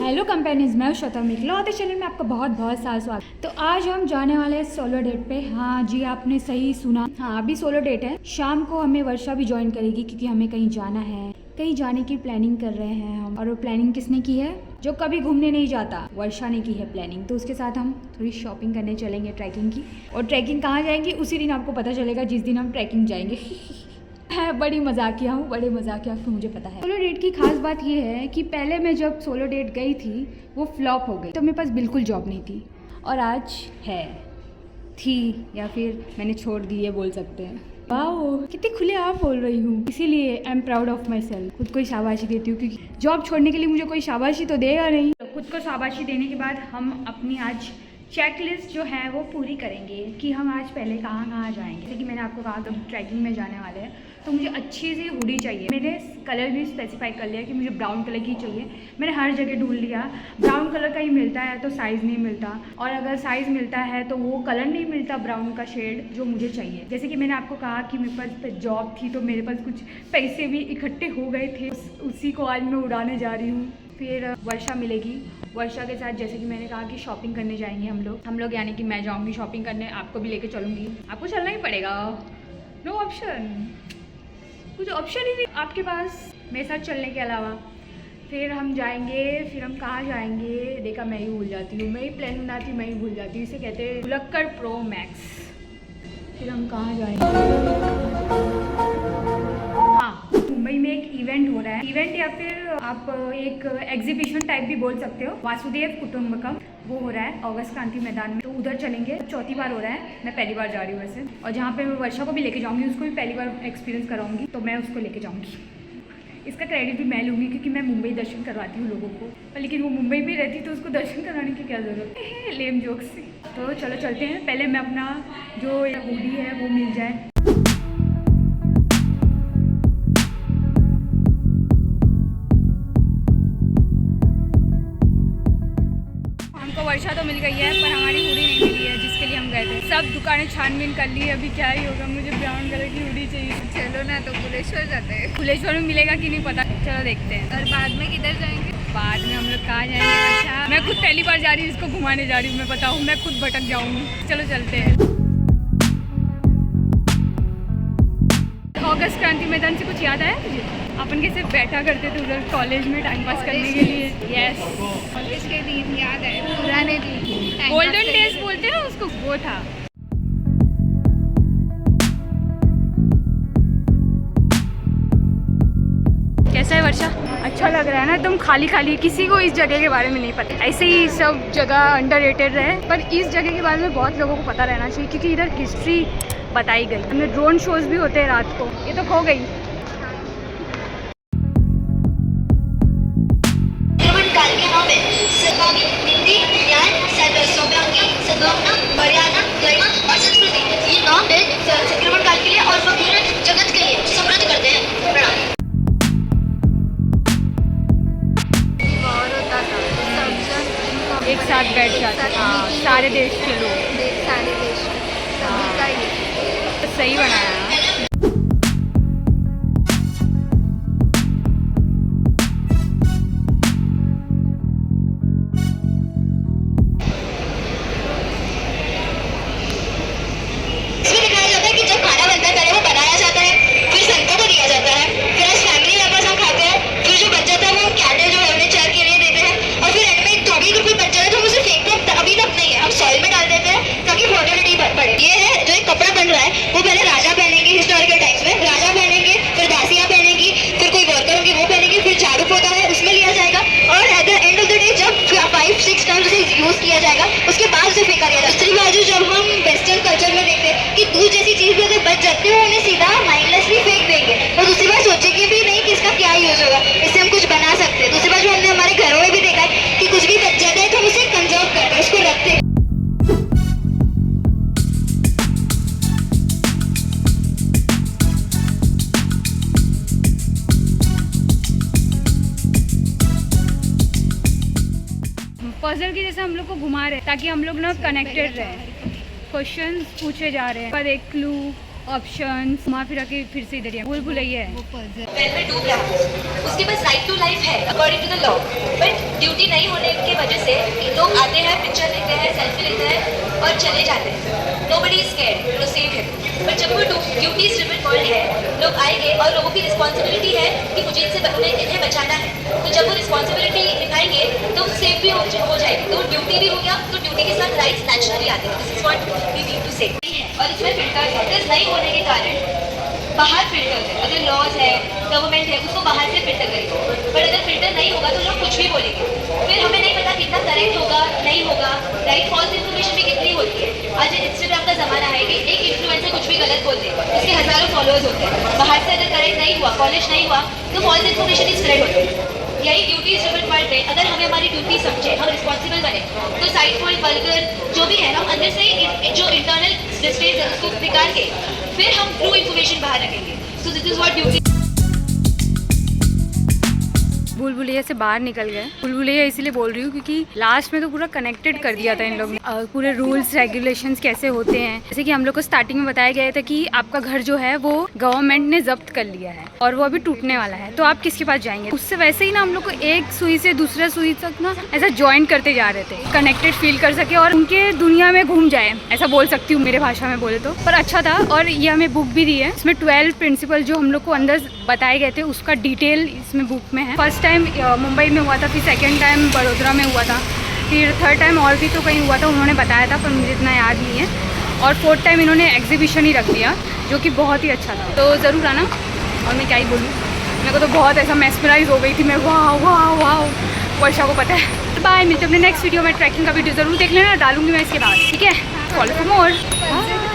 Hello companions, मैं Shweta मिकलौते channel में आपका बहुत बहुत सारा स्वागत। तो आज हम जाने वाले हैं सोलो डेट पे। हाँ जी, आपने सही सुना। हाँ, अभी सोलो डेट है। शाम को हमें वर्षा भी ज्वाइन करेगी क्योंकि हमें कहीं जाना है। कहीं जाने की प्लानिंग कर रहे हैं हम। और वो प्लानिंग किसने की है? जो कभी घूमने नहीं जाता, वर्षा ने की है प्लानिंग। तो उसके साथ हम थोड़ी शॉपिंग करने चलेंगे ट्रैकिंग की। और ट्रैकिंग कहाँ जाएंगे उसी दिन आपको पता चलेगा, जिस दिन हम ट्रैकिंग जाएंगे। है बड़ी मजाकिया हूँ, बड़े मजाकिया आपको मुझे पता है। सोलो डेट की खास बात ये है कि पहले मैं जब सोलो डेट गई थी वो फ्लॉप हो गई, तो मेरे पास बिल्कुल जॉब नहीं थी। और आज है, थी, या फिर मैंने छोड़ दी है बोल सकते हैं। वाह, कितनी खुले आप बोल रही हूँ। इसीलिए I am proud of my self. खुद को ही शाबाशी देती हूँ क्योंकि जॉब छोड़ने के लिए मुझे कोई शाबाशी तो देगा नहीं। तो खुद को शाबाशी देने के बाद हम अपनी आज चेकलिस्ट जो है वो पूरी करेंगे कि हम आज पहले कहाँ कहाँ जाएंगे। जैसे कि मैंने आपको कहा तो ट्रैकिंग में जाने वाले हैं, तो मुझे अच्छी सी हुडी चाहिए। मैंने कलर भी स्पेसिफाई कर लिया कि मुझे ब्राउन कलर की चाहिए। मैंने हर जगह ढूंढ लिया, ब्राउन कलर का ही मिलता है तो साइज़ नहीं मिलता, और अगर साइज़ मिलता है तो वो कलर नहीं मिलता ब्राउन का शेड जो मुझे चाहिए। जैसे कि मैंने आपको कहा कि मेरे पास जॉब थी तो मेरे पास कुछ पैसे भी इकट्ठे हो गए थे, उसी को आज मैं उड़ाने जा रही हूँ। फिर वर्षा मिलेगी। वर्षा के साथ जैसे कि मैंने कहा कि शॉपिंग करने जाएंगे हम लोग यानी कि मैं जाऊंगी शॉपिंग करने, आपको भी लेके चलूँगी। आपको चलना ही पड़ेगा, नो ऑप्शन, कुछ ऑप्शन ही नहीं आपके पास मेरे साथ चलने के अलावा। फिर हम जाएंगे। फिर हम कहाँ जाएंगे देखा, मैं ही भूल जाती हूँ। मैं ही प्लान बनाती हूँ, मैं ही भूल जाती हूँ। इसे कहते हैं भुलक्कड़ प्रो मैक्स। फिर हम कहाँ जाएंगे? मुंबई में एक इवेंट हो रहा है, इवेंट या फिर आप एक एग्जीबिशन टाइप भी बोल सकते हो, वासुदेव कुटुंबकम। वो हो रहा है अगस्त क्रांति मैदान में, तो उधर चलेंगे। चौथी बार हो रहा है, मैं पहली बार जा रही हूँ वैसे। और जहाँ पे मैं वर्षा को भी लेके जाऊँगी, उसको भी पहली बार एक्सपीरियंस कराऊंगी, तो मैं उसको लेके जाऊँगी। इसका क्रेडिट भी मैं लूँगी क्योंकि मैं मुंबई दर्शन करवाती हूँ लोगों को। लेकिन वो मुंबई में रहती तो उसको दर्शन कराने की क्या ज़रूरत है, लेम जोक्स। तो चलो चलते हैं। पहले मैं अपना जो हुडी है वो मिल जाए। वर्षा तो मिल गई है पर हमारी हुडी नहीं मिली है जिसके लिए हम गए थे। सब दुकानें छानबीन कर ली है, अभी क्या ही होगा। मुझे ब्राउन कलर की हुडी चाहिए। चलो ना, तो भुलेश्वर जाते हैं। भुलेश्वर में मिलेगा कि नहीं पता, चलो देखते हैं। और बाद में किधर जाएंगे? बाद में हम लोग कहाँ जाएंगे? अच्छा, मैं खुद पहली बार जा रही हूँ, इसको घुमाने जा रही हूँ। मैं बताऊँ, मैं खुद भटक जाऊँगी। चलो चलते हैं। अगस्त क्रांति मैदान से कुछ याद आया मुझे? अपन कैसे बैठा करते थे उधर कॉलेज में टाइम पास करने के लिए। यस, कॉलेज के दिन याद है, पुराने दिन, गोल्डन डेज बोलते हैं ना उसको, वो था। कैसा है वर्षा? अच्छा लग रहा है ना? तुम खाली खाली, किसी को इस जगह के बारे में नहीं पता। ऐसे ही सब जगह अंडररेटेड रहे, पर इस जगह के बारे में बहुत लोगों को पता रहना चाहिए क्योंकि इधर हिस्ट्री बताई गई। हमें ड्रोन शोज भी होते हैं रात को। ये तो खो गई। एक साथ बैठ जाते हैं। हाँ, सारे देश के लोग, सारे देश सभी का ही तो सही बनाया। वो पहले राजा पहनेंगे, हिस्टोरिकल टाइम्स में राजा पहनेंगे, फिर दासियां पहनेंगी, फिर कोई वर्कर होगी वो पहनेंगे, फिर झाड़ू पोता है उसमें लिया जाएगा, और at the end of the day जब 5-6 टाइम्स उसे यूज किया जाएगा उसके बाद उसे फेंका दिया जाएगा। दूसरी बाजू जब हम वेस्टर्न कल्चर में देखते हैं कि दूध जैसी चीज भी अगर बच जाती है उन्हें सीधा माइंडलेसली फेंक देंगे, और दूसरी बार सोचेंगे भी नहीं कि इसका क्या यूज होगा, इससे हम कुछ बना सकते हैं। दूसरी बाजू हमने हमारे घरों में भी देखा है कि कुछ भी बच जाता है तो हम उसे कंजर्व करते हैं, उसको रखते हैं। पजल की जैसे हम लोग को घुमा रहे हैं ताकि हम लोग ना कनेक्टेड रहे। क्वेश्चंस पूछे जा रहे हैं, पर एक क्लू ऑप्शन वहाँ फिर से इधर ही भूल भुलैया है। वेल में डूब रहा है, उसके पास राइट टू लाइफ है according to the law, but duty नहीं होने की वजह से लोग आते हैं, पिक्चर लेते हैं, सेल्फी लेते हैं और चले जाते हैं। Nobody is scared to save him. But जब वो ड्यूटी ड्रिवन वर्ल्ड है, लोग आएंगे और लोगों की रिस्पॉन्सिबिलिटी है कि मुझे इन्हें बचाना है, तो जब वो रिस्पॉन्सिबिलिटी निभाएंगे तो सेफ भी हो जाएगी। तो ड्यूटी भी हो गया, तो ड्यूटी के साथ राइट्स नेचुरली आते हैं। This is what we need to say. और इसमें फिल्टर्स नहीं होने के कारण बाहर फिल्टर है, अगर लॉज है, गवर्नमेंट है, उसको बाहर से फिल्टर करेगा। पर अगर फिल्टर नहीं होगा तो लोग कुछ भी बोलेंगे, फिर हमें नहीं पता कितना करेक्ट होगा, नहीं होगा। राइट फॉल्स इन्फॉर्मेशन भी कितनी होती है। आज इंस्टाग्राम का जमाना है कि एक इन्फ्लुएंसर कुछ भी गलत बोल दे, उसके हजारों फॉलोअर्स होते हैं। बाहर से अगर करेक्ट नहीं हुआ, पॉलिश नहीं हुआ, तो फॉल्स इन्फॉर्मेशन स्प्रेड होती है। यही ड्यूटी ड्रिवन वर्ल्ड में अगर हमें हमारी ड्यूटी समझे, हम रिस्पॉन्सिबल बने, तो साइडफुल वल्गर जो भी है, हम अंदर से जो इंटरनल डिस्ट्रेस है उसको निकाल के फिर हम ट्रू इन्फॉर्मेशन बाहर रखेंगे। So this is what duty. भूल भुलैया से बाहर निकल गए। भूल भुलैया इसीलिए बोल रही हूँ क्योंकि लास्ट में तो पूरा कनेक्टेड कर दिया था इन लोग ने। पूरे रूल्स रेगुलेशंस कैसे होते हैं, जैसे कि हम लोग को स्टार्टिंग में बताया गया था कि आपका घर जो है वो गवर्नमेंट ने जब्त कर लिया है और वो अभी टूटने वाला है, तो आप किसके पास जाएंगे। उससे वैसे ही ना हम लोग को एक सुई से दूसरे सुई तक ना ऐसा ज्वाइन करते जा रहे थे, कनेक्टेड फील कर सके और उनके दुनिया में घूम जाए, ऐसा बोल सकती हूँ मेरे भाषा में बोले तो। पर अच्छा था। और ये हमें बुक भी दी है, इसमें 12 प्रिंसिपल जो हम लोग को अंदर बताए गए थे उसका डिटेल इसमें बुक में है। फर्स्ट टाइम मुंबई में हुआ था, फिर सेकेंड टाइम बड़ोदरा में हुआ था, फिर थर्ड टाइम और भी तो कहीं हुआ था, उन्होंने बताया था पर मुझे इतना याद नहीं है। और फोर्थ टाइम इन्होंने एग्जीबिशन ही रख दिया जो कि बहुत ही अच्छा था, तो ज़रूर आना। और मैं क्या ही बोलूँ, मेरे को तो बहुत ऐसा मेस्मराइज हो गई थी मैं, वाह वाह वाह। वर्षा को पता है। बाय, मिलते अपने नेक्स्ट वीडियो में। ट्रैकिंग का वीडियो ज़रूर देख लेना, डालूंगी मैं इसके बाद, ठीक है। Follow for more.